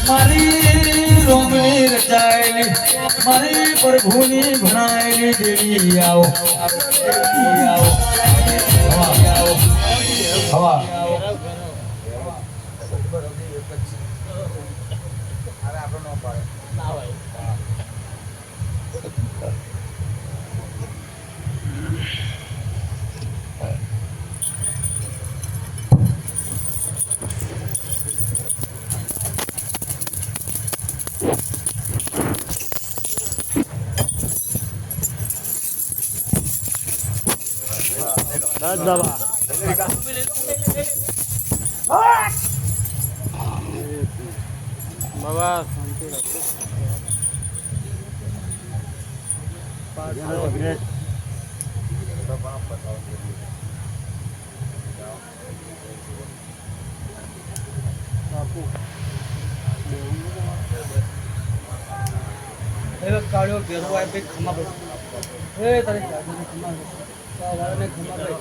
મારી રોમણી રચાયેલી મારી પ્રભુની ભણાયેલી દેવી આવો હવા बाबा शांति रखो काढ़ो घेरो आए पे खमा पे ए तारे खमा वाला ने खमा पे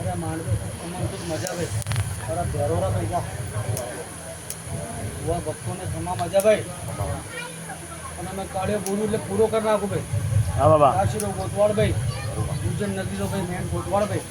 अरे मान दो खमा तो मजा पे और घेरो रा पैसा वो भक्तों ने खमा मजा भाई અને મેં કાળિયો બોલું એટલે પૂરો કરી નાખું ભાઈ. હા બાબા. કાશીનો ગોતવાડ ભાઈ, ઉજ્જૈન નદીનો ભાઈ મેન ગોતવાડ ભાઈ.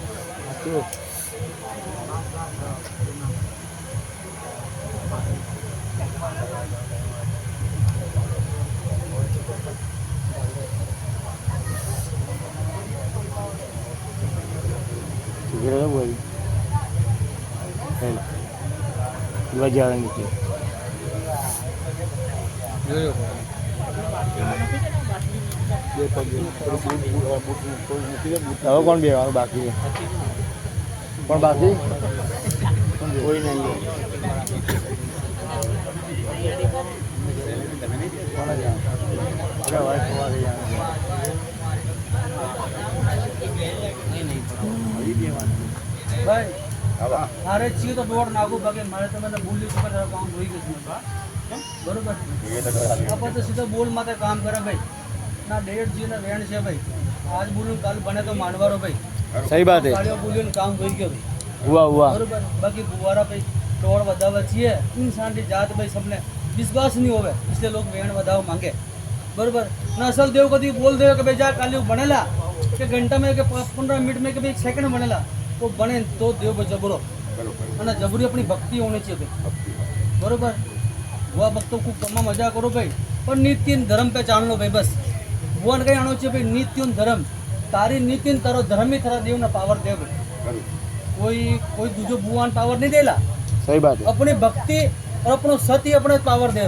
હવે કોણ બે બાકી પણ બાકી કોઈ નહીં ભાઈ મારે છીએ તો દોડ નાખું બાકી મારે તમે બોલ્યું તો કામ હોઈ ગયું બરોબર આપણે તો સીધો બોલ માટે કામ કરે ભાઈ ના ડેટ જી ને વેણ છે ભાઈ આજ બોલ્યું કાલ બને તો માંડવારો ભાઈ સही बात है कालियो बोल्યું काम होई गयो हुआ हुआ बरोबर बाकी बुवारा भाई तोड़ વધાવે છીએ इंसान की जात भाई सबने विश्वास नहीं होवे इसलिए लोग वेण વધાવ मांगे बरोबर ना असल देव कदी बोल दे कि भाई जा कालियो बनेला कि घंटा में के 15 मिनट में के भाई 1 सेकंड बनेला तो बने तो देव जबरो અને જબરી अपनी भक्ति होनी चाहिए भाई बरोबर वो भक्तों को कमा मजा करो भाई पर नित्य धर्म पे जान लो भाई बस भगवान कहीं आना चाहिए भाई नित्य धर्म तारी नित्य तारो धर्म ही थारा देव ना पावर दे कोई दूजो भगवान पावर नहीं देला सही बात है अपनी भक्ति और अपनो सत्य अपने पावर दे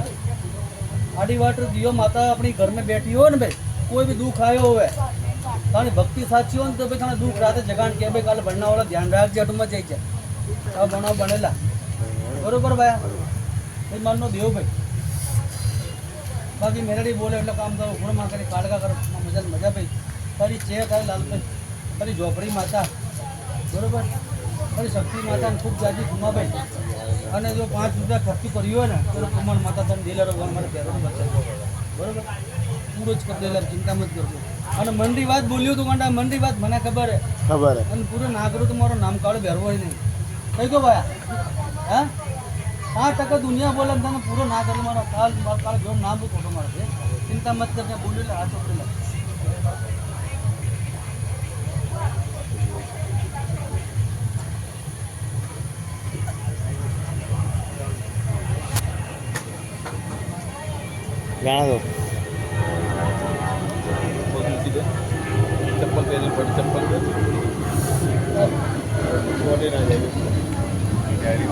आड़ी वाटर दियो माता अपनी घर में बैठी हो ना भाई कोई भी दुख आयो होवे तारी भक्ति साची हो तो भाई थाने दुख राते जगान के भाई काल बनना वाला ध्यान राख जे अटमा जाई छे आ बनाव बनेला बरोबर भाई भाई मान लो देव भाई बाकी मेरे बोले એટલે કામ કરો ગુણ માં કરી કાળગા કરો મજા મજા ભાઈ તારી ચે થાય લાલભાઈ તારી ઝોપડી માતા બરોબર તારી શક્તિ માતા ખૂબ જાજી ઘુમા ભાઈ અને જો 5 રૂપિયા ખર્ચ કર્યો ને તો કમણ માતા તને દિલરો મારે પહેરવાનું બચે બરોબર પૂરો જ કરી દેલા ચિંતા મત કરજો અને મંડી વાત બોલ્યો તો ગાંડા મંડી વાત મને ખબર હે અને પૂરો ના કરું તો મારો નામ કાળો બેરવો હોય નહીં કઈ ગયો ભાઈ હા 5% दुनिया बोले तने पूरा ना कर मारो काल जो नाम भी फोटो मार दे चिंता मत करने बोले ले हाथ ऊपर ले गाना दो चप्पल पहननी पड़ी चप्पल पे बॉडी ना जाएगी